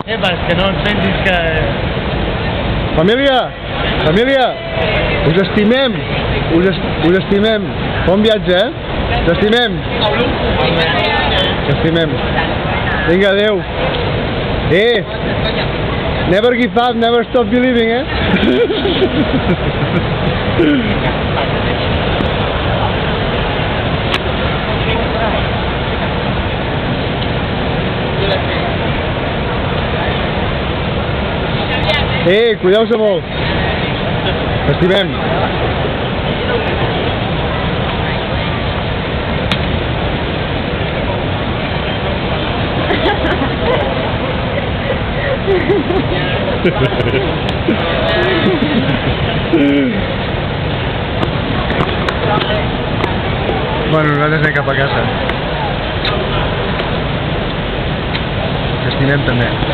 És que no et sentis que... Família! Família! Us estimem! Us estimem! Bon viatge, Us estimem! Us estimem! Vinga, adeu! Never give up, never stop believing, Cuideu-se molt! Estimem! Bueno, nosaltres anem cap a casa. Estimem també.